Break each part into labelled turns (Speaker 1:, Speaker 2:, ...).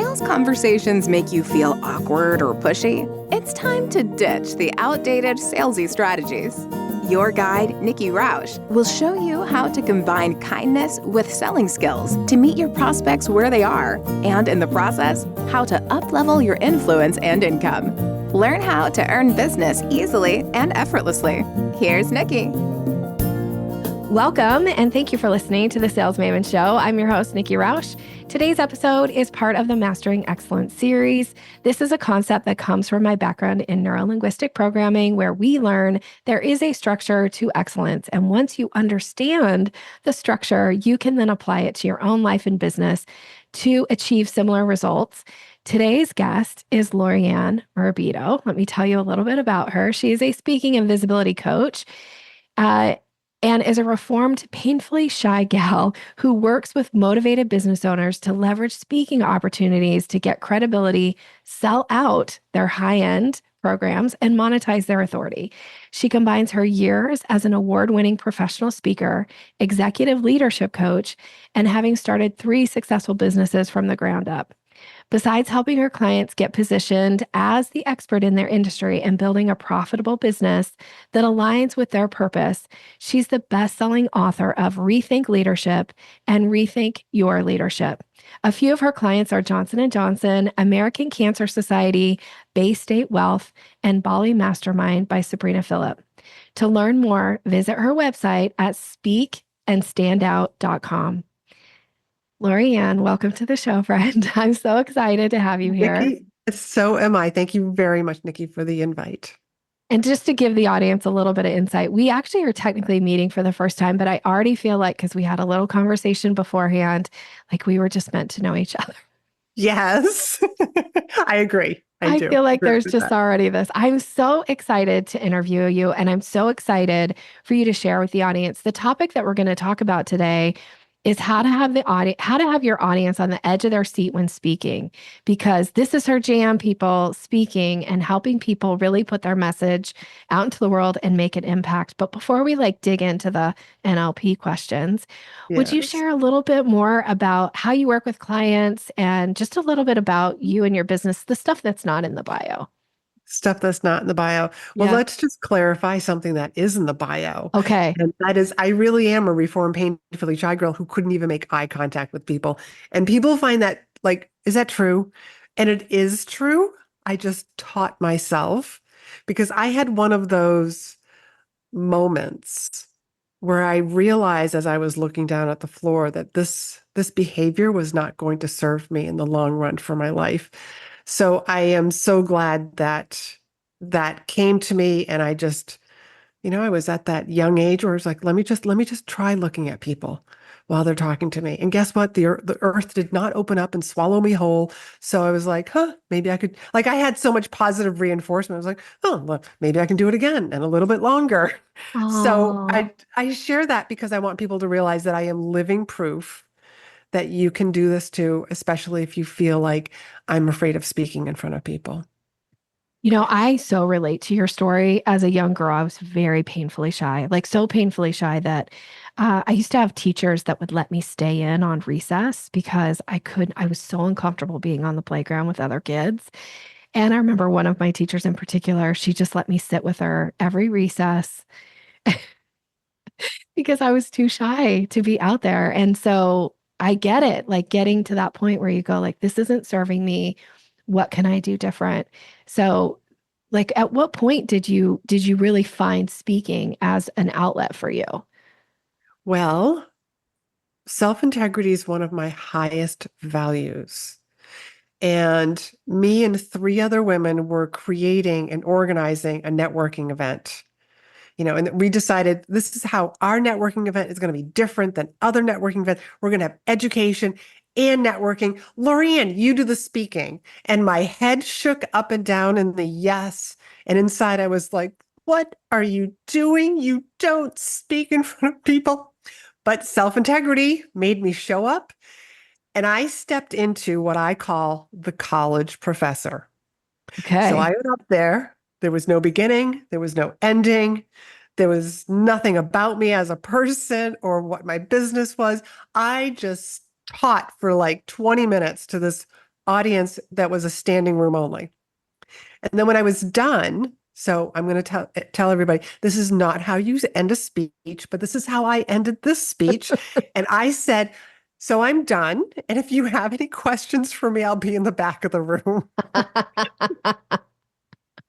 Speaker 1: sales conversations make you feel awkward or pushy, it's time to ditch the outdated salesy strategies. Your guide, Nikki Roush, will show you how to combine kindness with selling skills to meet your prospects where they are, and in the process, how to up-level your influence and income. Learn how to earn business easily and effortlessly. Here's Nikki.
Speaker 2: Welcome, and thank you for listening to the Sales Maven Show. I'm your host, Nikki Roush. Today's episode is part of the Mastering Excellence series. This is a concept that comes from my background in neuro-linguistic programming, where we learn there is a structure to excellence. And once you understand the structure, you can then apply it to your own life and business to achieve similar results. Today's guest is Laurie-Ann Murabito. Let me tell you a little bit about her. She is a speaking and visibility coach. And is a reformed, painfully shy gal who works with motivated business owners to leverage speaking opportunities to get credibility, sell out their high-end programs, and monetize their authority. She combines her years as an award-winning professional speaker, executive leadership coach, and having started 3 successful businesses from the ground up. Besides helping her clients get positioned as the expert in their industry and building a profitable business that aligns with their purpose, she's the best-selling author of Rethink Leadership and Rethink Your Leadership. A few of her clients are Johnson & Johnson, American Cancer Society, Bay State Wealth, and Bali Mastermind by Sabrina Phillip. To learn more, visit her website at speakandstandout.com. Laurie-Ann, welcome to the show, friend. I'm so excited to have you here.
Speaker 3: Nikki, so am I. Thank you very much, Nikki, for the invite.
Speaker 2: And just to give the audience a little bit of insight, we actually are technically meeting for the first time, but I already feel like, because we had a little conversation beforehand, like we were just meant to know each other.
Speaker 3: Yes, I agree. I do.
Speaker 2: Feel like there's just already this. I'm so excited to interview you, and I'm so excited for you to share with the audience. The topic that we're going to talk about today is how to have your audience on the edge of their seat when speaking, because this is her jam, people, speaking and helping people really put their message out into the world and make an impact. But before we dig into the NLP questions, would you share a little bit more about how you work with clients and just a little bit about you and your business, the stuff that's not in the bio?
Speaker 3: Stuff that's not in the bio. Well, let's just clarify something that is in the bio.
Speaker 2: Okay.
Speaker 3: And that is, I really am a reformed, painfully shy girl who couldn't even make eye contact with people. And people find that, is that true? And it is true. I just taught myself, because I had one of those moments where I realized, as I was looking down at the floor, that this behavior was not going to serve me in the long run for my life. So I am so glad that that came to me, and I just, I was at that young age where I was like, let me just try looking at people while they're talking to me. And guess what? The earth did not open up and swallow me whole. So I was like, maybe I could, I had so much positive reinforcement. I was like, well, maybe I can do it again and a little bit longer. So I share that because I want people to realize that I am living proof that you can do this too, especially if you feel like I'm afraid of speaking in front of people.
Speaker 2: I so relate to your story. As a young girl, I was very painfully shy, so painfully shy that I used to have teachers that would let me stay in on recess because I was so uncomfortable being on the playground with other kids. And I remember one of my teachers in particular, she just let me sit with her every recess because I was too shy to be out there. And so I get it, getting to that point where you go, this isn't serving me. What can I do different? So, at what point did you really find speaking as an outlet for you?
Speaker 3: Well, self-integrity is one of my highest values. And me and 3 other women were creating and organizing a networking event. And we decided this is how our networking event is going to be different than other networking events. We're going to have education and networking. Laurie-Ann, you do the speaking. And my head shook up and down in the yes. And inside I was like, what are you doing? You don't speak in front of people. But self-integrity made me show up. And I stepped into what I call the college professor.
Speaker 2: Okay.
Speaker 3: So I went up there. There was no beginning. There was no ending. There was nothing about me as a person or what my business was. I just taught for 20 minutes to this audience that was a standing room only. And then when I was done, so I'm going to tell everybody, this is not how you end a speech, but this is how I ended this speech. And I said, so I'm done. And if you have any questions for me, I'll be in the back of the room.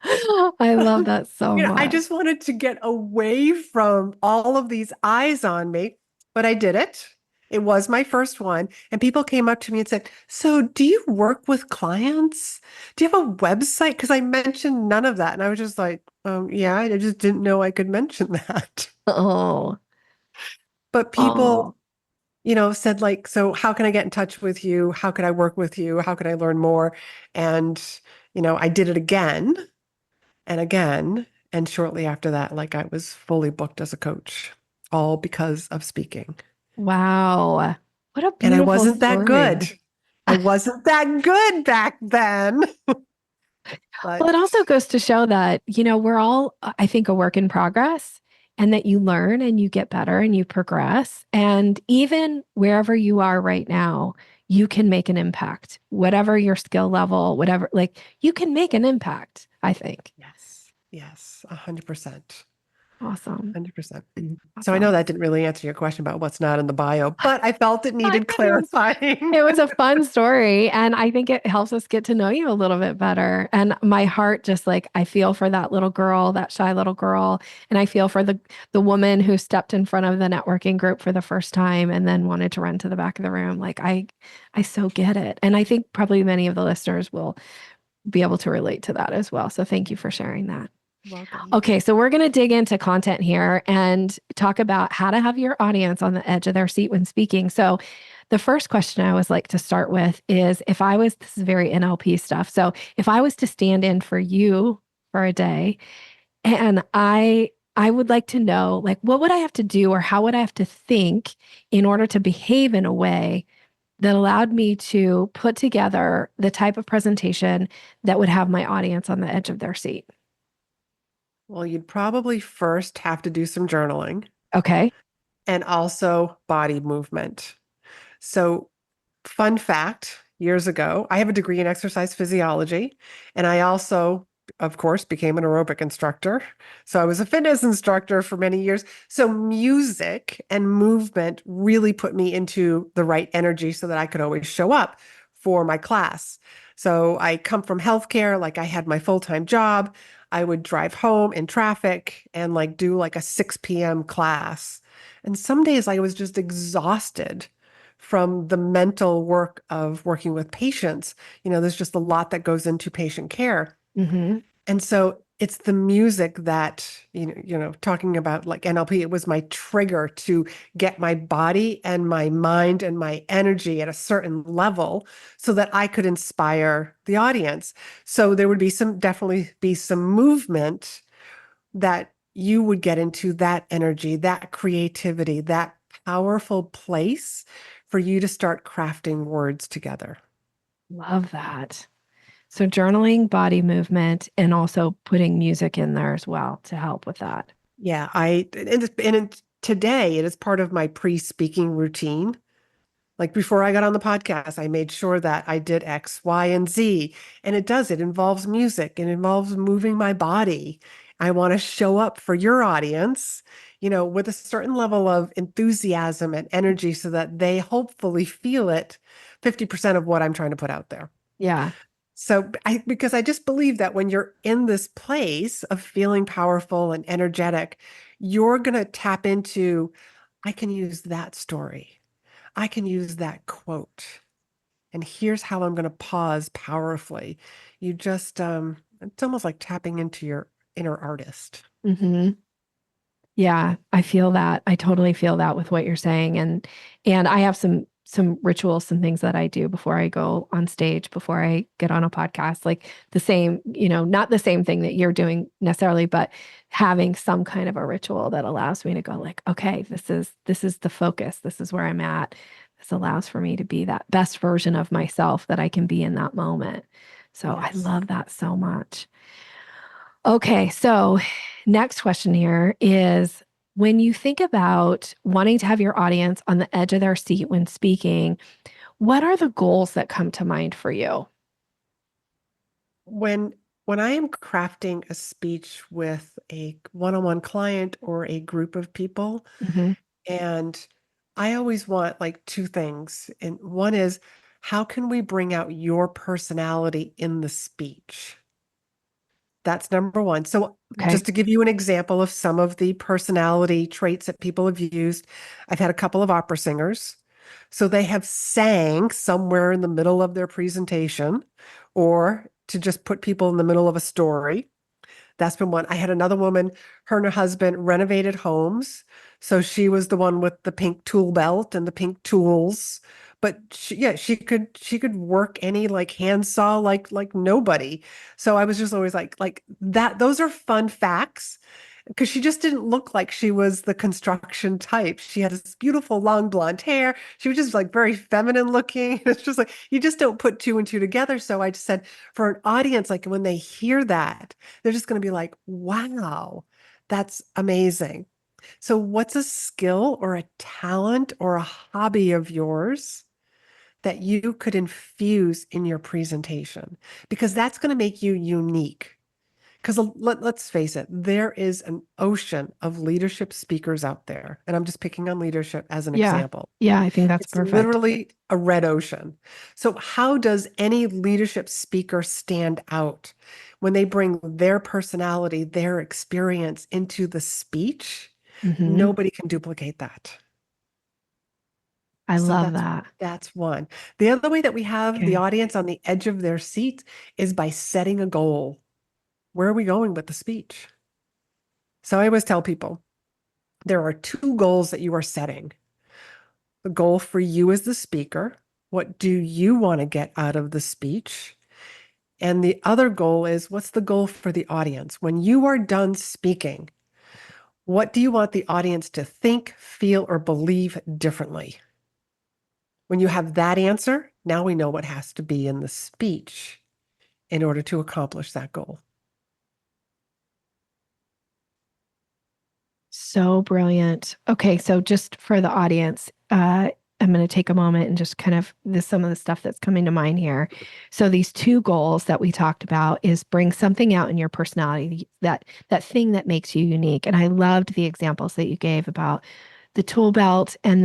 Speaker 2: I love that so much.
Speaker 3: I just wanted to get away from all of these eyes on me, but I did it. It was my first one. And people came up to me and said, so do you work with clients? Do you have a website? Because I mentioned none of that. And I was just like, yeah, I just didn't know I could mention that.
Speaker 2: Oh,
Speaker 3: But people,
Speaker 2: oh,
Speaker 3: said like, so how can I get in touch with you? How could I work with you? How could I learn more? And, I did it again and again. And shortly after that, like I was fully booked as a coach, all because of speaking.
Speaker 2: wow. What a
Speaker 3: And I
Speaker 2: beautiful
Speaker 3: wasn't that
Speaker 2: story.
Speaker 3: good. I wasn't that good back then.
Speaker 2: Well,
Speaker 3: But
Speaker 2: it also goes to show that, we're all, I think, a work in progress and that you learn and you get better and you progress. And even wherever you are right now, you can make an impact, whatever your skill level, whatever, like you can make an impact, I think.
Speaker 3: yes, 100%.
Speaker 2: Awesome.
Speaker 3: 100%. So I know
Speaker 2: Awesome.
Speaker 3: that didn't really answer your question about what's not in the bio, but I felt it
Speaker 2: I
Speaker 3: needed
Speaker 2: think it was
Speaker 3: clarifying.
Speaker 2: It was a fun story. And I think it helps us get to know you a little bit better. And my heart just like, I feel for that little girl, that shy little girl. And I feel for the woman who stepped in front of the networking group for the first time and then wanted to run to the back of the room. Like I so get it. And I think probably many of the listeners will be able to relate to that as well. So thank you for sharing that.
Speaker 3: Welcome.
Speaker 2: Okay, so we're going to dig into content here and talk about how to have your audience on the edge of their seat when speaking. So, the first question I always like to start with is this is very NLP stuff. So, if I was to stand in for you for a day and I would like to know like what would I have to do or how would I have to think in order to behave in a way that allowed me to put together the type of presentation that would have my audience on the edge of their seat.
Speaker 3: Well, you'd probably first have to do some journaling
Speaker 2: Okay.
Speaker 3: and also body movement. So, fun fact, years ago, I have a degree in exercise physiology, and I also, of course, became an aerobic instructor. So I was a fitness instructor for many years. So music and movement really put me into the right energy so that I could always show up for my class. So I come from healthcare, like I had my full-time job. I would drive home in traffic and like do like a 6 p.m. class. And some days I was just exhausted from the mental work of working with patients. There's just a lot that goes into patient care.
Speaker 2: Mm-hmm.
Speaker 3: And so it's the music that, talking about like NLP, it was my trigger to get my body and my mind and my energy at a certain level so that I could inspire the audience. So there would be definitely be some movement that you would get into that energy, that creativity, that powerful place for you to start crafting words together.
Speaker 2: Love that. So journaling, body movement, and also putting music in there as well to help with that.
Speaker 3: Yeah, today it is part of my pre-speaking routine. Like before I got on the podcast, I made sure that I did X, Y, and Z. And it involves music. It involves moving my body. I want to show up for your audience, with a certain level of enthusiasm and energy so that they hopefully feel it 50% of what I'm trying to put out there.
Speaker 2: Yeah.
Speaker 3: So because I just believe that when you're in this place of feeling powerful and energetic, you're going to tap into, I can use that story. I can use that quote. And here's how I'm going to pause powerfully. You just, it's almost like tapping into your inner artist.
Speaker 2: Mm-hmm. Yeah, I feel that. I totally feel that with what you're saying. And I have some rituals, some things that I do before I go on stage, before I get on a podcast, like the same, not the same thing that you're doing necessarily, but having some kind of a ritual that allows me to go like, okay, this is the focus. This is where I'm at. This allows for me to be that best version of myself that I can be in that moment. So I
Speaker 3: Yes.
Speaker 2: love that so much. Okay, so next question here is when you think about wanting to have your audience on the edge of their seat when speaking, What are the goals that come to mind for you?
Speaker 3: When when I am crafting a speech with a one-on-one client or a group of people,
Speaker 2: Hmm.
Speaker 3: and I always want like two things. And one is, how can we bring out your personality in the speech? That's number one. So,
Speaker 2: Okay.
Speaker 3: just to give you an example of some of the personality traits that people have used, I've had a couple of opera singers. So, they have sang somewhere in the middle of their presentation or to just put people in the middle of a story. That's been one. I had another woman, her and her husband renovated homes. So she was the one with the pink tool belt and the pink tools. But yeah, she could work any like handsaw like nobody. So I was just always like that. Those are fun facts because she just didn't look like she was the construction type. She had this beautiful long blonde hair. She was just like very feminine looking. It's just like you just don't put two and two together. So I just said for an audience, like when they hear that, they're just going to be like, wow, that's amazing. So, what's a skill or a talent or a hobby of yours that you could infuse in your presentation? Because that's going to make you unique. Because let's face it, there is an ocean of leadership speakers out there. And I'm just picking on leadership as an
Speaker 2: Yeah.
Speaker 3: example.
Speaker 2: Yeah, I think that's
Speaker 3: It's
Speaker 2: perfect.
Speaker 3: literally a red ocean. So, how does any leadership speaker stand out when they bring their personality, their experience into the speech?
Speaker 2: Hmm.
Speaker 3: Nobody can duplicate that.
Speaker 2: I
Speaker 3: So
Speaker 2: love that.
Speaker 3: that's one. The other way that we have the
Speaker 2: Okay.
Speaker 3: audience on the edge of their seat is by setting a goal. Where are we going with the speech? So I always tell people there are two goals that you are setting. The goal for you as the speaker, what do you want to get out of the speech? And the other goal is, what's the goal for the audience? When you are done speaking, what do you want the audience to think, feel, or believe differently? When you have that answer, now we know what has to be in the speech in order to accomplish that goal.
Speaker 2: So brilliant. Okay, so just for the audience, I'm going to take a moment and just kind of some of the stuff that's coming to mind here. So these two goals that we talked about is bring something out in your personality, that thing that makes you unique. And I loved the examples that you gave about the tool belt and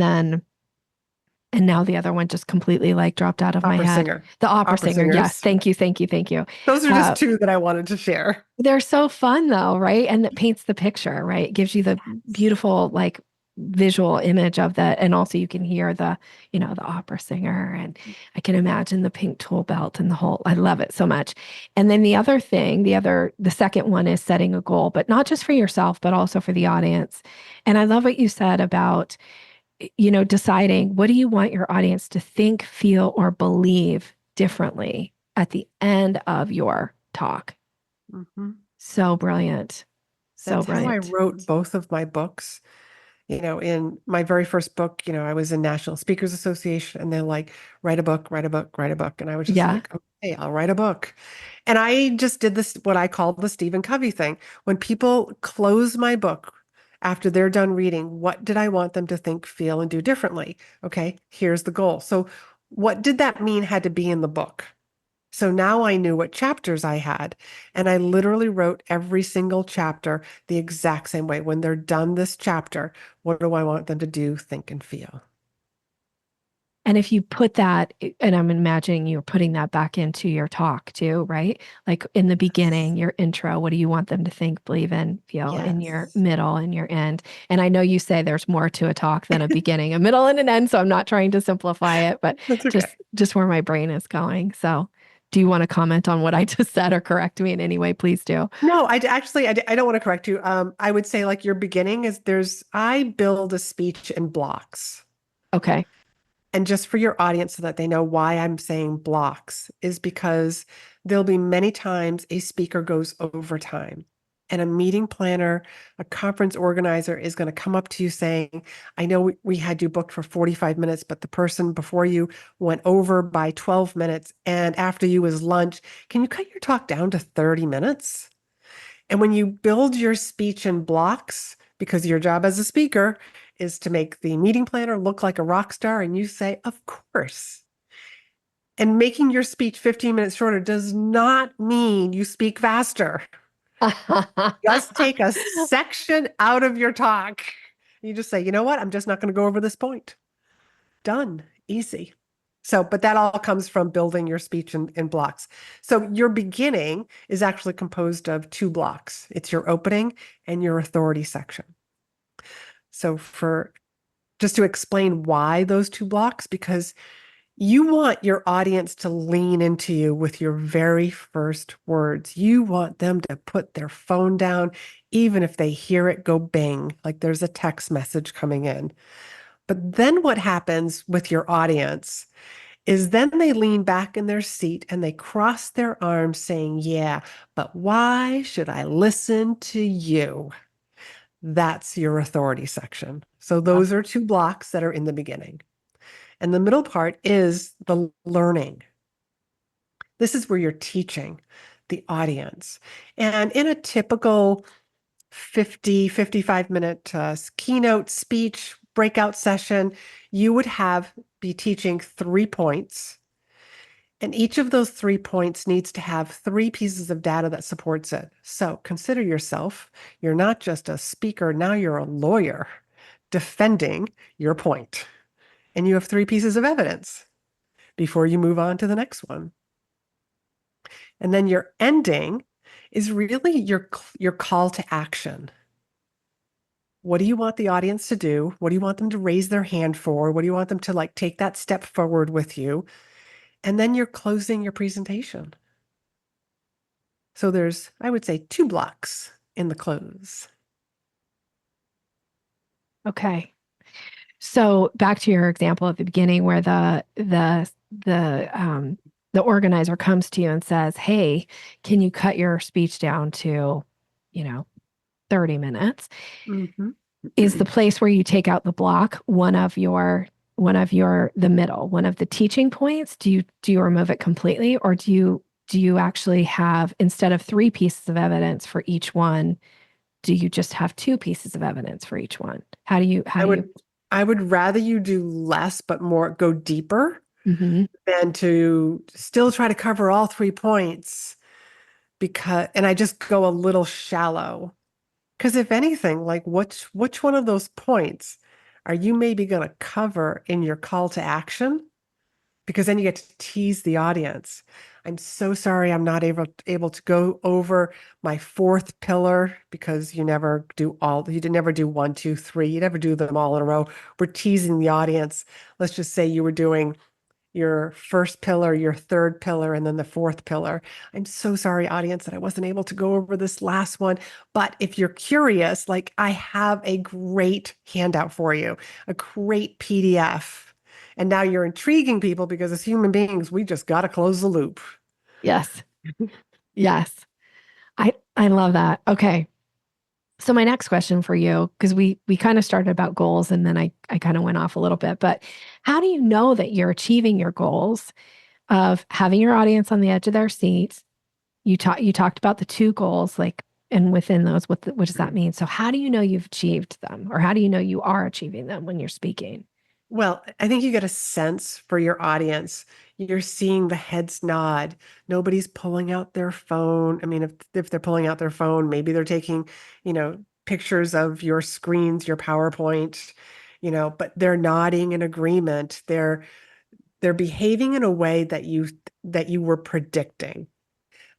Speaker 2: now the other one just completely like dropped out of my
Speaker 3: Opera
Speaker 2: head.
Speaker 3: singer,
Speaker 2: The opera
Speaker 3: opera
Speaker 2: singer. Yes.
Speaker 3: singers.
Speaker 2: Thank you. Thank you. Thank you.
Speaker 3: Those are just
Speaker 2: Uh,
Speaker 3: two that I wanted to share.
Speaker 2: they're so fun though, right? And it paints the picture, right? It gives you the beautiful like visual image of that. And also you can hear the opera singer. And I can imagine the pink tool belt and the whole, I love it so much. And then the other thing, the second one is setting a goal, but not just for yourself, but also for the audience. And I love what you said about, deciding what do you want your audience to think, feel, or believe differently at the end of your talk.
Speaker 3: Mhm.
Speaker 2: So brilliant. So
Speaker 3: That's how I
Speaker 2: brilliant.
Speaker 3: wrote both of my books. In my very first book, I was in National Speakers Association and they're like, write a book, write a book, write a book. And I was just
Speaker 2: Yeah.
Speaker 3: like, okay, I'll write a book. And I just did this, what I call the Stephen Covey thing. When people close my book after they're done reading, what did I want them to think, feel, and do differently? Okay, here's the goal. So, what did that mean had to be in the book? So now I knew what chapters I had, and I literally wrote every single chapter the exact same way. When they're done this chapter, what do I want them to do, think, and feel?
Speaker 2: And if you put that, and I'm imagining you're putting that back into your talk too, right? Like in the beginning, your intro, what do you want them to think, believe, and feel in your
Speaker 3: Yes,
Speaker 2: middle and your end? And I know you say there's more to a talk than a beginning, a middle, and an end. So I'm not trying to simplify it, but
Speaker 3: that's okay.
Speaker 2: just where my brain is going. So do you want to comment on what I just said or correct me in any way? Please do.
Speaker 3: No, I don't want to correct you. I would say like your beginning is I build a speech in blocks.
Speaker 2: Okay.
Speaker 3: And just for your audience so that they know why I'm saying blocks is because there'll be many times a speaker goes over time. And a meeting planner, a conference organizer is going to come up to you saying, I know we had you booked for 45 minutes, but the person before you went over by 12 minutes. And after you was lunch. Can you cut your talk down to 30 minutes? And when you build your speech in blocks, because your job as a speaker is to make the meeting planner look like a rock star, and you say, of course. And making your speech 15 minutes shorter does not mean you speak faster. Just take a section out of your talk. You just say, you know what? I'm just not going to go over this point. Done. Easy. So, but that all comes from building your speech in blocks. So your beginning is actually composed of two blocks. It's your opening and your authority section. So for just to explain why those two blocks, because you want your audience to lean into you with your very first words. You want them to put their phone down, even if they hear it go bing, like there's a text message coming in. But then what happens with your audience is then they lean back in their seat and they cross their arms saying, yeah, but why should I listen to you? That's your authority section. So those are two blocks that are in the beginning. And the middle part is the learning. This is where you're teaching the audience. And in a typical 50, 55-minute keynote speech breakout session, you would be teaching 3 points. And each of those 3 points needs to have 3 pieces of data that supports it. So consider yourself, you're not just a speaker, now you're a lawyer defending your point. And you have 3 pieces of evidence before you move on to the next one. And then your ending is really your call to action. What do you want the audience to do? What do you want them to raise their hand for? What do you want them to like take that step forward with you? And then you're closing your presentation. So there's, I would say, 2 blocks in the close.
Speaker 2: Okay. So back to your example at the beginning where the organizer comes to you and says, "Hey, can you cut your speech down to, 30 minutes?"
Speaker 3: Mm-hmm.
Speaker 2: Is the place where you take out the block one of the middle, one of the teaching points? Do you remove it completely, or do you actually have, instead of 3 pieces of evidence for each one, do you just have 2 pieces of evidence for each one? How do you
Speaker 3: I would rather you do less but more, go deeper
Speaker 2: Mhm.
Speaker 3: than to still try to cover all 3 points and I just go a little shallow. Because if anything, like which one of those points are you maybe going to cover in your call to action? Because then you get to tease the audience. I'm so sorry I'm not able to go over my 4th pillar because you never do 1, 2, 3. You never do them all in a row. We're teasing the audience. Let's just say you were doing your 1st pillar, your 3rd pillar, and then the 4th pillar. I'm so sorry, audience, that I wasn't able to go over this last one. But if you're curious, like I have a great handout for you, a great PDF. And now you're intriguing people because as human beings, we just got to close the loop.
Speaker 2: Yes. Yes. I love that. Okay. So my next question for you, because we kind of started about goals and then I kind of went off a little bit, but how do you know that you're achieving your goals of having your audience on the edge of their seats? You talked about the 2 goals, like, and within those, what does that mean? So how do you know you've achieved them, or how do you know you are achieving them when you're speaking?
Speaker 3: Well, I think you get a sense for your audience. You're seeing the heads nod. Nobody's pulling out their phone. I mean, if they're pulling out their phone, maybe they're taking, pictures of your screens, your PowerPoint, but they're nodding in agreement. They're behaving in a way that you were predicting.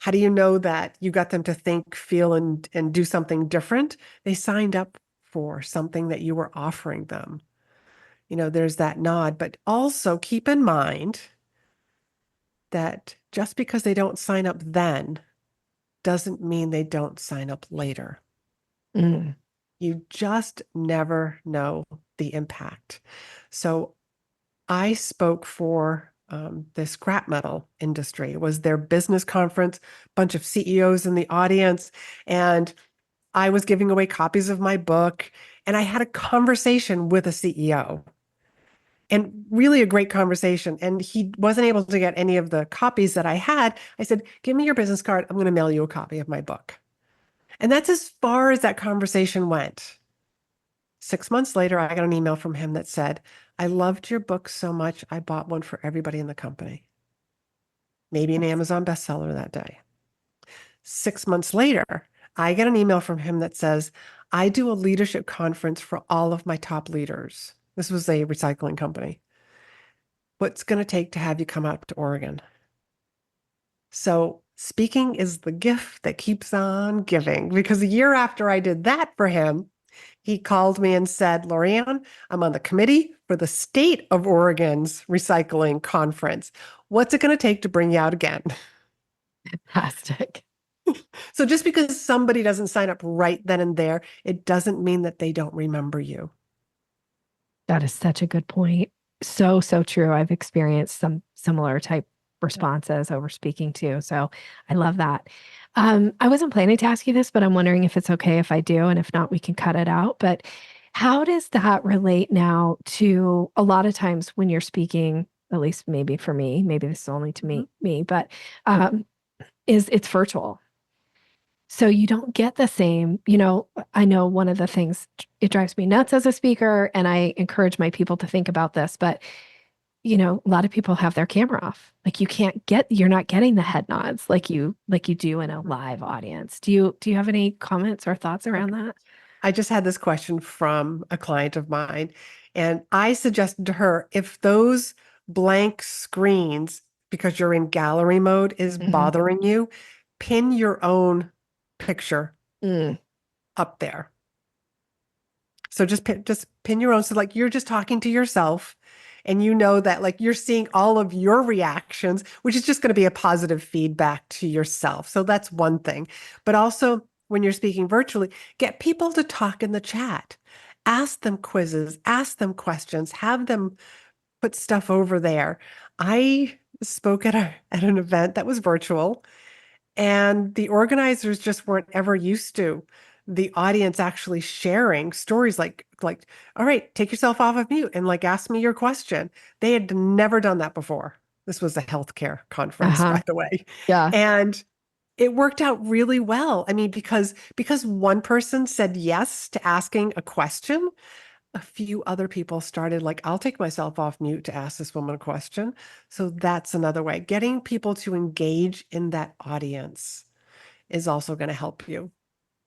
Speaker 3: How do you know that you got them to think, feel, and do something different? They signed up for something that you were offering them. There's that nod, but also keep in mind that just because they don't sign up then doesn't mean they don't sign up later.
Speaker 2: Mm.
Speaker 3: You just never know the impact. So I spoke for the scrap metal industry. It was their business conference, bunch of CEOs in the audience, and I was giving away copies of my book, and I had a conversation with a CEO. And really a great conversation. And he wasn't able to get any of the copies that I had. I said, give me your business card. I'm going to mail you a copy of my book. And that's as far as that conversation went. 6 months later, I got an email from him that said, I loved your book so much, I bought one for everybody in the company. maybe an Amazon bestseller that day. 6 months later, I get an email from him that says, I do a leadership conference for all of my top leaders. This was a recycling company. What's going to take to have you come out to Oregon? So speaking is the gift that keeps on giving, because a year after I did that for him, he called me and said, Laurie-Ann, I'm on the committee for the state of Oregon's recycling conference. What's it going to take to bring you out again?
Speaker 2: Fantastic.
Speaker 3: So just because somebody doesn't sign up right then and there, it doesn't mean that they don't remember you.
Speaker 2: That is such a good point. So, so true. I've experienced some similar type responses over speaking too. So I love that. I wasn't planning to ask you this, but I'm wondering if it's okay if I do. And if not, we can cut it out. But how does that relate now to a lot of times when you're speaking, at least maybe for me, maybe this is only to me, but um, is it's virtual. So you don't get the same, I know one of the things it drives me nuts as a speaker, and I encourage my people to think about this, but a lot of people have their camera off. Like you're not getting the head nods like you do in a live audience. Do you have any comments or thoughts around that?
Speaker 3: I just had this question from a client of mine, and I suggested to her, if those blank screens, because you're in gallery mode, is
Speaker 2: Mhm.
Speaker 3: bothering you, pin your own picture
Speaker 2: Mm.
Speaker 3: up there. So just pin your own. So like you're just talking to yourself, and you know that like you're seeing all of your reactions, which is just going to be a positive feedback to yourself. So that's one thing. But also when you're speaking virtually, get people to talk in the chat. Ask them quizzes, ask them questions, have them put stuff over there. I spoke at an event that was virtual, and the organizers just weren't ever used to the audience actually sharing stories like, all right, take yourself off of mute and like ask me your question. They had never done that before. This was a healthcare conference,
Speaker 2: Uh-huh.
Speaker 3: by the way.
Speaker 2: Yeah.
Speaker 3: And it worked out really well. I mean, because one person said yes to asking a question, a few other people started like, I'll take myself off mute to ask this woman a question. So that's another way. Getting people to engage in that audience is also going to help you.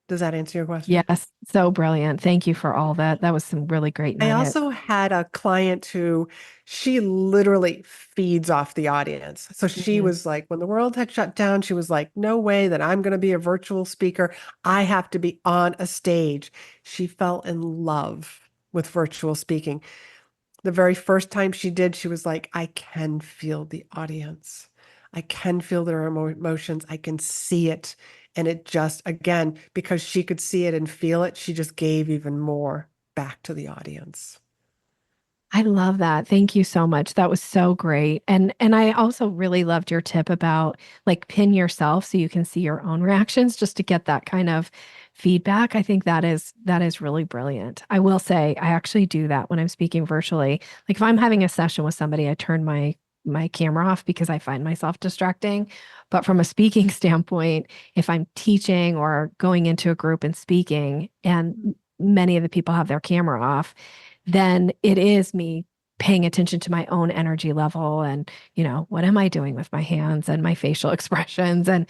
Speaker 3: Does that answer your question?
Speaker 2: Yes. So brilliant. Thank you for all that. That was some really great
Speaker 3: I
Speaker 2: nuggets.
Speaker 3: also had a client who she literally feeds off the audience. So she
Speaker 2: Mhm.
Speaker 3: was like, when the world had shut down, she was like, no way that I'm going to be a virtual speaker. I have to be on a stage. She fell in love with virtual speaking. The very first time she did, she was like, I can feel the audience. I can feel their emotions. I can see it. And it just, again, because she could see it and feel it, she just gave even more back to the audience.
Speaker 2: I love that. Thank you so much. That was so great. And I also really loved your tip about like pin yourself so you can see your own reactions just to get that kind of feedback. I think that is really brilliant. I will say I actually do that when I'm speaking virtually. Like if I'm having a session with somebody, I turn my camera off because I find myself distracting. But from a speaking standpoint, if I'm teaching or going into a group and speaking and many of the people have their camera off, then it is me paying attention to my own energy level and, what am I doing with my hands and my facial expressions and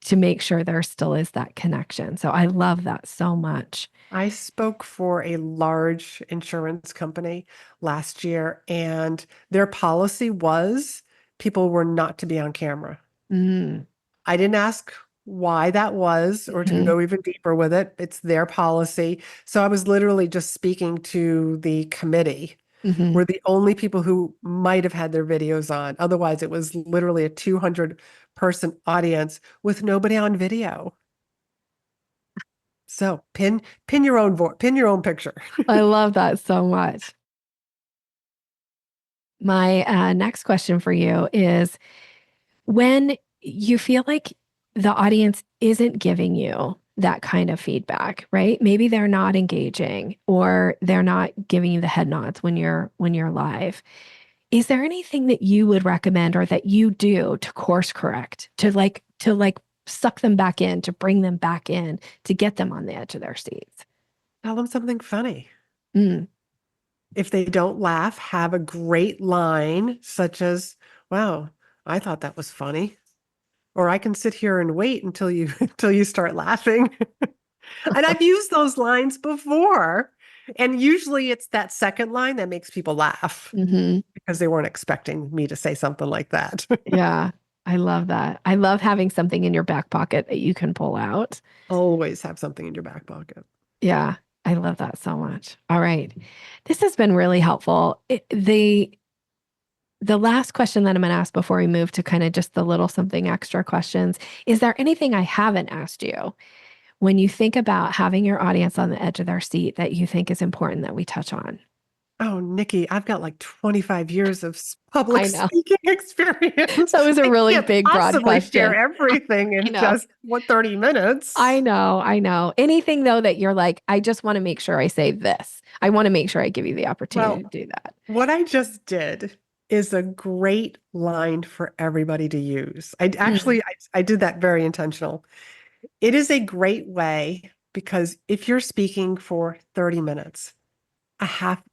Speaker 2: to make sure there still is that connection. So I love that so much.
Speaker 3: I spoke for a large insurance company last year, and their policy was people were not to be on camera.
Speaker 2: Mm,
Speaker 3: I didn't ask why that was or to
Speaker 2: mhm,
Speaker 3: go even deeper with it. It's their policy. So I was literally just speaking to the committee.
Speaker 2: mhm.
Speaker 3: We're the only people who might have had their videos on. Otherwise, it was literally a 200-person audience with nobody on video. So pin your own picture.
Speaker 2: I love that so much. My next question for you is when you feel like the audience isn't giving you that kind of feedback, right? Maybe they're not engaging or they're not giving you the head nods when you're live. Is there anything that you would recommend or that you do to course correct, to like suck them back in, to bring them back in, to get them on the edge of their seats?
Speaker 3: Tell them something funny.
Speaker 2: Mm,
Speaker 3: If they don't laugh, have a great line, such as, wow, I thought that was funny. Or I can sit here and wait until you until you start laughing. And I've used those lines before. And usually it's that second line that makes people laugh
Speaker 2: Hmm.
Speaker 3: because they weren't expecting me to say something like that.
Speaker 2: Yeah, I love that. I love having something in your back pocket that you can pull out.
Speaker 3: Always have something in your back pocket.
Speaker 2: Yeah, I love that so much. All right. This has been really helpful. The last question that I'm going to ask before we move to kind of just the little something extra questions, is there anything I haven't asked you when you think about having your audience on the edge of their seat that you think is important that we touch on?
Speaker 3: Oh, Nikki, I've got like 25 years of public
Speaker 2: I know.
Speaker 3: speaking experience.
Speaker 2: That was a
Speaker 3: I
Speaker 2: really
Speaker 3: can't
Speaker 2: big, broad
Speaker 3: possibly
Speaker 2: question.
Speaker 3: share everything
Speaker 2: I
Speaker 3: in
Speaker 2: know.
Speaker 3: just, what, 30 minutes?
Speaker 2: I know. I know. Anything though that you're like, I just want to make sure I say this. I want to make sure I give you the opportunity
Speaker 3: Well,
Speaker 2: to do that.
Speaker 3: what I just did is a great line for everybody to use.
Speaker 2: Mm,
Speaker 3: I did that very intentional. It is a great way because if you're speaking for 30 minutes, a half,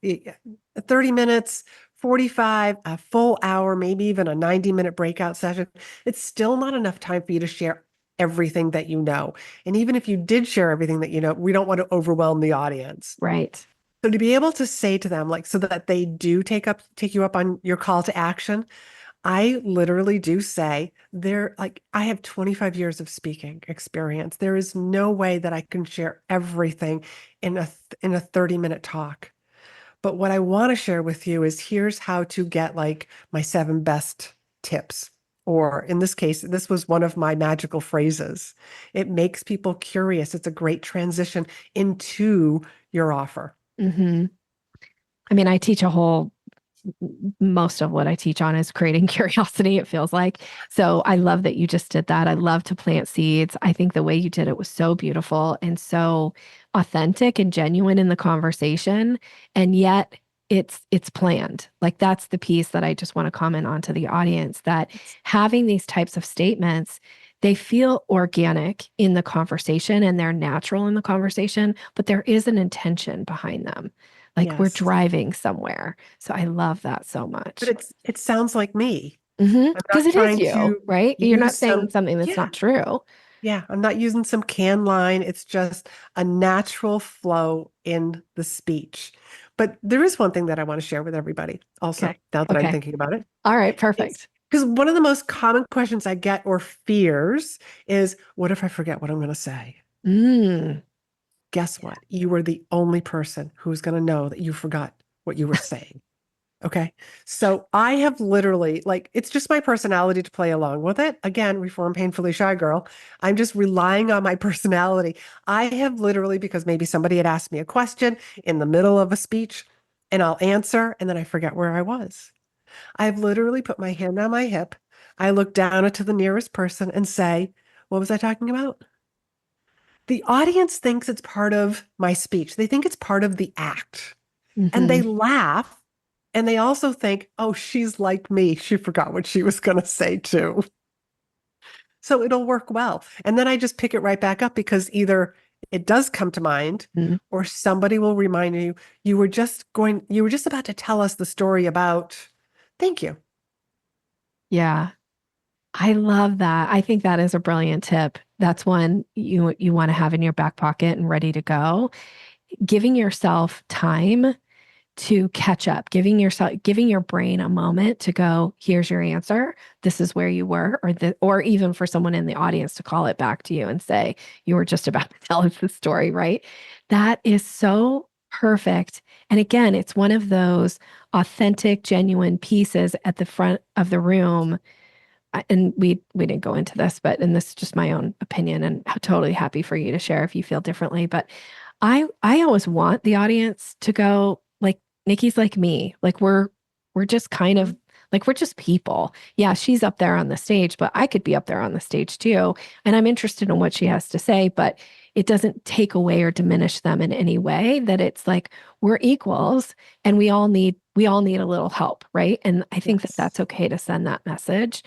Speaker 3: 30 minutes, 45, a full hour, maybe even a 90-minute breakout session, it's still not enough time for you to share everything that you know. And even if you did share everything that you know, we don't want to overwhelm the audience.
Speaker 2: right.
Speaker 3: So to be able to say to them, like, so that they do take you up on your call to action, I literally do say they're like, I have 25 years of speaking experience. There is no way that I can share everything in a 30-minute talk. But what I want to share with you is here's how to get like my 7 best tips. Or in this case, this was one of my magical phrases. It makes people curious. It's a great transition into your offer.
Speaker 2: Hmm. I mean, I teach a whole most of what I teach on is creating curiosity, it feels like. So I love that you just did that. I love to plant seeds. I think the way you did it was so beautiful and so authentic and genuine in the conversation. And yet it's planned. Like that's the piece that I just want to comment on to the audience that having these types of statements, they feel organic in the conversation and they're natural in the conversation, but there is an intention behind them. Like we're
Speaker 3: Yes.
Speaker 2: driving somewhere. So I love that so
Speaker 3: But
Speaker 2: much.
Speaker 3: it sounds like me. I'm
Speaker 2: Because
Speaker 3: not
Speaker 2: it is
Speaker 3: trying
Speaker 2: you,
Speaker 3: to
Speaker 2: right? You're not
Speaker 3: use
Speaker 2: saying
Speaker 3: some,
Speaker 2: something that's
Speaker 3: yeah,
Speaker 2: not true.
Speaker 3: yeah, I'm not using some can line. It's just a natural flow in the speech. But there is one thing that I want to share with everybody also,
Speaker 2: Okay.
Speaker 3: now that I'm
Speaker 2: Okay.
Speaker 3: thinking about it.
Speaker 2: All right.
Speaker 3: It's
Speaker 2: Perfect.
Speaker 3: because one of the most common questions I get or fears is, what if I forget what I'm going to say?
Speaker 2: Mm.
Speaker 3: Guess
Speaker 2: Yeah.
Speaker 3: what? You were the only person who's going to know that you forgot what you were saying. Okay. So I have literally, like, it's just my personality to play along with it. Again, reform painfully shy girl. I'm just relying on my personality. I have literally, because maybe somebody had asked me a question in the middle of a speech and I'll answer and then I forget where I was. I've literally put my hand on my hip. I look down to the nearest person and say, what was I talking about? The audience thinks it's part of my speech. They think it's part of the act and
Speaker 2: Hmm.
Speaker 3: they laugh and they also think, oh, she's like me. She forgot what she was going to say too. So it'll work well. And then I just pick it right back up because either it does come to mind or somebody will remind you, you were just about to tell us the story about, thank you.
Speaker 2: Yeah. I love that. I think that is a brilliant tip. That's one you want to have in your back pocket and ready to go. Giving yourself time to catch up, giving your brain a moment to go, here's your answer. This is where you were, or even for someone in the audience to call it back to you and say, you were just about to tell us the story, right? That is so perfect. And again, it's one of those authentic, genuine pieces at the front of the room. And we didn't go into this, and this is just my own opinion and totally happy for you to share if you feel differently. But I always want the audience to go like Nikki's like me. Like we're just kind of like we're just people. Yeah, she's up there on the stage, but I could be up there on the stage too. And I'm interested in what she has to say, but it doesn't take away or diminish them in any way that it's like we're equals and we all need a little help, right? And I think that
Speaker 3: Yes.
Speaker 2: that's okay to send that message.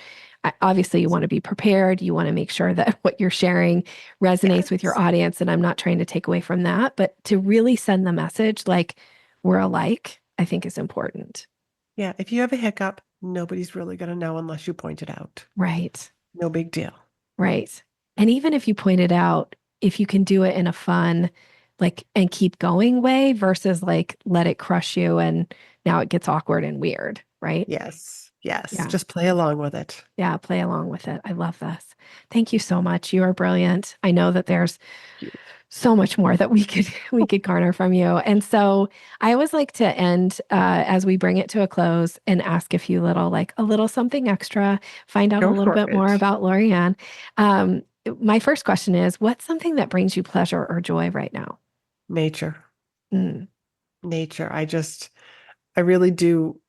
Speaker 2: Obviously, you want to be prepared. You want to make sure that what you're sharing resonates with your
Speaker 3: Yes.
Speaker 2: audience. And I'm not trying to take away from that, but to really send the message like we're alike, I think is important.
Speaker 3: Yeah. If you have a hiccup, nobody's really going to know unless you point it out.
Speaker 2: Right.
Speaker 3: No big deal.
Speaker 2: Right. And even if you point it out, if you can do it in a fun, like, and keep going way versus like let it crush you and now it gets awkward and weird. Right.
Speaker 3: Yes. Yes.
Speaker 2: Yeah.
Speaker 3: Just play along with it.
Speaker 2: Yeah. Play along with it. I love this. Thank you so much. You are brilliant. I know that there's so much more that we could garner from you. And so I always like to end as we bring it to a close and ask a little something extra, find out a
Speaker 3: Go
Speaker 2: little
Speaker 3: for
Speaker 2: bit more
Speaker 3: it.
Speaker 2: about Laurie-Ann. Um, my first question is, what's something that brings you pleasure or joy right now?
Speaker 3: Nature.
Speaker 2: Mm,
Speaker 3: Nature. I really do.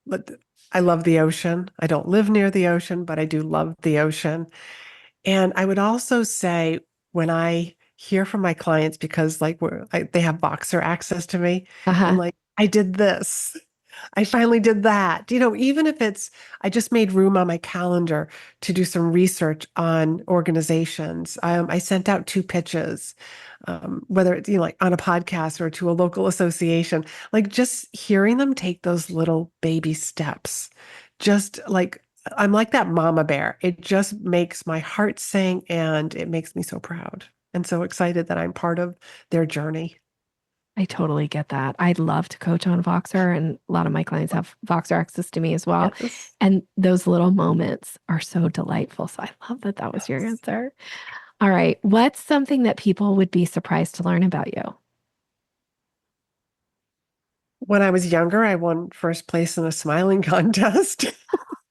Speaker 3: But I love the ocean. I don't live near the ocean, but I do love the ocean. And I would also say when I hear from my clients, because like they have Voxer access to me, I'm
Speaker 2: uh-huh.
Speaker 3: like, I did this. I finally did that. Even if I just made room on my calendar to do some research on organizations. I sent out 2 pitches, whether it's, like on a podcast or to a local association, like just hearing them take those little baby steps, just like, I'm like that mama bear. It just makes my heart sing and it makes me so proud and so excited that I'm part of their journey.
Speaker 2: I totally get that. I'd love to coach on Voxer, and a lot of my clients have Voxer access to me as well.
Speaker 3: Yes.
Speaker 2: And those little moments are so delightful. So I love that that was your
Speaker 3: Yes.
Speaker 2: answer. All right. What's something that people would be surprised to learn about you?
Speaker 3: When I was younger, I won first place in a smiling contest.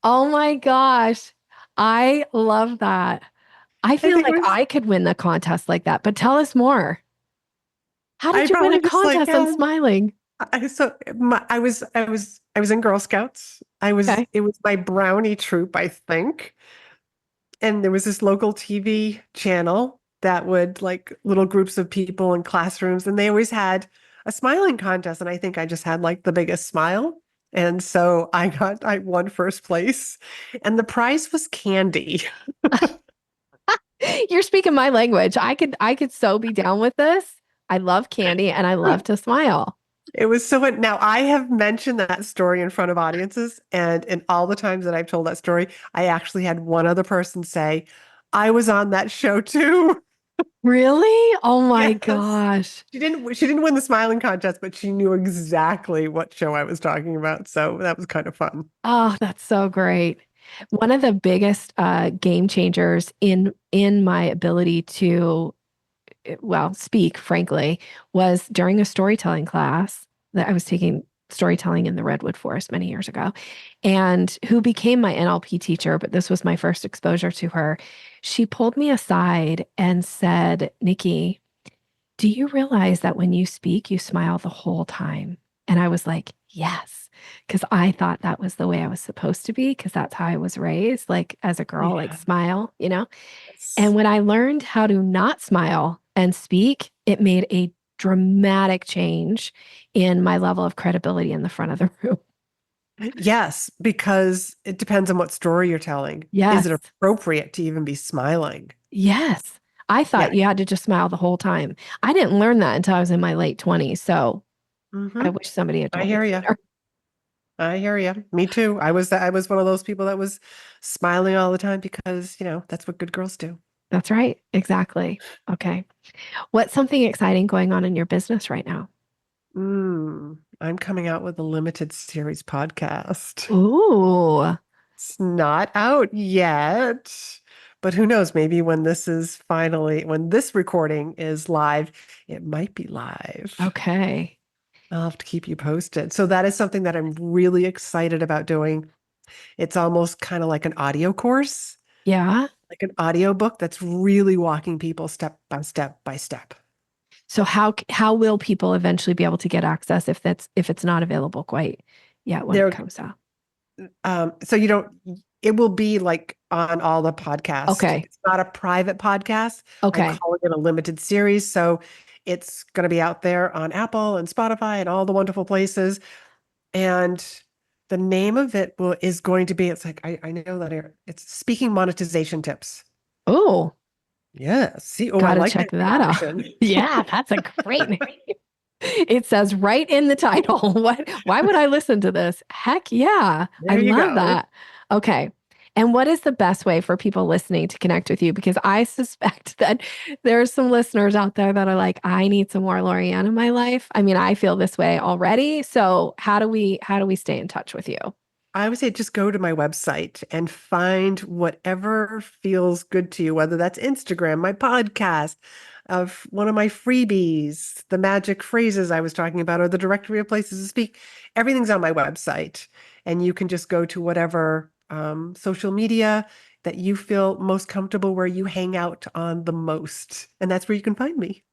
Speaker 2: Oh my gosh. I love that. I
Speaker 3: I
Speaker 2: feel
Speaker 3: think it
Speaker 2: like
Speaker 3: was,
Speaker 2: I could win the contest like that, but tell us more. How
Speaker 3: I
Speaker 2: did you win a
Speaker 3: probably just like,
Speaker 2: contest on smiling?
Speaker 3: I was in Girl Scouts.
Speaker 2: Okay.
Speaker 3: It was my brownie troop, I think. And there was this local TV channel that would like little groups of people in classrooms, and they always had a smiling contest. And I think I just had like the biggest smile. And so I won first place, and the prize was candy.
Speaker 2: You're speaking my language. I could so be down with this. I love candy and I love to smile.
Speaker 3: It was so fun. Now, I have mentioned that story in front of audiences, and in all the times that I've told that story, I actually had one other person say, I was on that show too.
Speaker 2: Really? Oh my
Speaker 3: Yes.
Speaker 2: gosh.
Speaker 3: She didn't win the smiling contest, but she knew exactly what show I was talking about. So that was kind of fun.
Speaker 2: Oh, that's so great. One of the biggest game changers in my ability to speak, frankly, was during a storytelling class that I was taking storytelling in the Redwood Forest many years ago, and who became my NLP teacher, but this was my first exposure to her. She pulled me aside and said, Nikki, do you realize that when you speak, you smile the whole time? And I was like, yes, because I thought that was the way I was supposed to be, because that's how I was raised, like as a girl, like
Speaker 3: Yeah.
Speaker 2: smile, you know? And when I learned how to not smile and speak, it made a dramatic change in my level of credibility in the front of the room.
Speaker 3: Yes, because it depends on what story you're telling. Is
Speaker 2: Yes.
Speaker 3: it appropriate to even be smiling?
Speaker 2: Yes. I
Speaker 3: Yeah.
Speaker 2: thought you had to just smile the whole time. I didn't learn that until I was in my late 20s. So I
Speaker 3: Hmm.
Speaker 2: wish somebody had
Speaker 3: I
Speaker 2: told me
Speaker 3: hear you.
Speaker 2: sooner.
Speaker 3: I hear you. Me too. I was one of those people that was smiling all the time because, that's what good girls do.
Speaker 2: That's right. Exactly. Okay. What's something exciting going on in your business right now?
Speaker 3: I'm coming out with a limited series podcast.
Speaker 2: Ooh,
Speaker 3: It's not out yet, but who knows? Maybe when this recording is live, it might be live.
Speaker 2: okay.
Speaker 3: I'll have to keep you posted. So that is something that I'm really excited about doing. It's almost kind of like an audio course,
Speaker 2: Yeah.
Speaker 3: like an audio book that's really walking people step by step by step.
Speaker 2: So how will people eventually be able to get access if it's not available quite yet when it
Speaker 3: There,
Speaker 2: comes out?
Speaker 3: so you don't, it will be like on all the podcasts.
Speaker 2: Okay.
Speaker 3: It's not a private podcast. I'm
Speaker 2: Okay.
Speaker 3: calling it a limited series. So it's going to be out there on Apple and Spotify and all the wonderful places. And the name of it is going to be, it's like, I know that it's Speaking Monetization Tips.
Speaker 2: Oh,
Speaker 3: Yeah. See, oh, I
Speaker 2: gotta
Speaker 3: like
Speaker 2: check
Speaker 3: that
Speaker 2: that out.
Speaker 3: caption.
Speaker 2: Yeah, that's a great name. It says right in the title. Why would I listen to this? Heck yeah. I
Speaker 3: There you
Speaker 2: love
Speaker 3: go.
Speaker 2: that. Okay. And what is the best way for people listening to connect with you? Because I suspect that there's some listeners out there that are like, I need some more Laurie-Ann in my life. I mean, I feel this way already. So how do we stay in touch with you?
Speaker 3: I would say just go to my website and find whatever feels good to you, whether that's Instagram, my podcast, of one of my freebies, the magic phrases I was talking about, or the directory of places to speak. Everything's on my website. And you can just go to whatever social media that you feel most comfortable, where you hang out on the most. And that's where you can find me.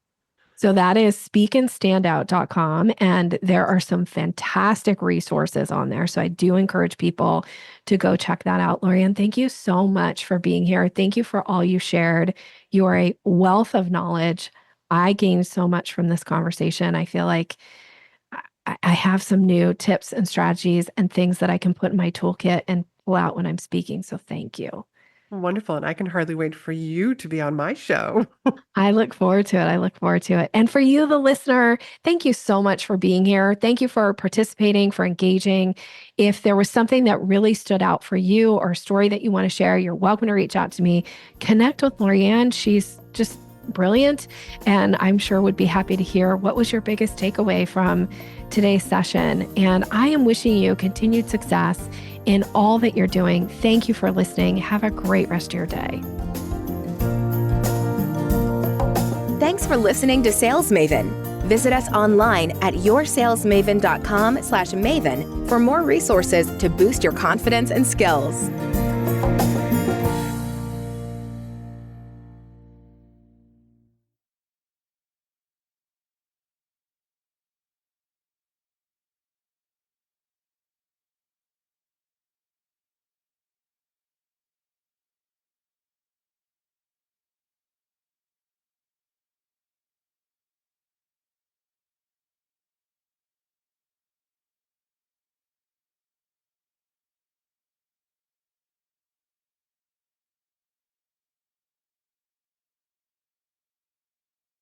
Speaker 2: So that is speakandstandout.com. And there are some fantastic resources on there. So I do encourage people to go check that out. Laurie-Ann, thank you so much for being here. Thank you for all you shared. You are a wealth of knowledge. I gained so much from this conversation. I feel like I have some new tips and strategies and things that I can put in my toolkit and pull out when I'm speaking. So thank you.
Speaker 3: Wonderful. And I can hardly wait for you to be on my show.
Speaker 2: I look forward to it. I look forward to it. And for you, the listener, thank you so much for being here. Thank you for participating, for engaging. If there was something that really stood out for you or a story that you want to share, you're welcome to reach out to me. Connect with Laurie-Ann. She's just brilliant. And I'm sure would be happy to hear what was your biggest takeaway from today's session. And I am wishing you continued success in all that you're doing. Thank you for listening. Have a great rest of your day.
Speaker 1: Thanks for listening to Sales Maven. Visit us online at yoursalesmaven.com/maven for more resources to boost your confidence and skills.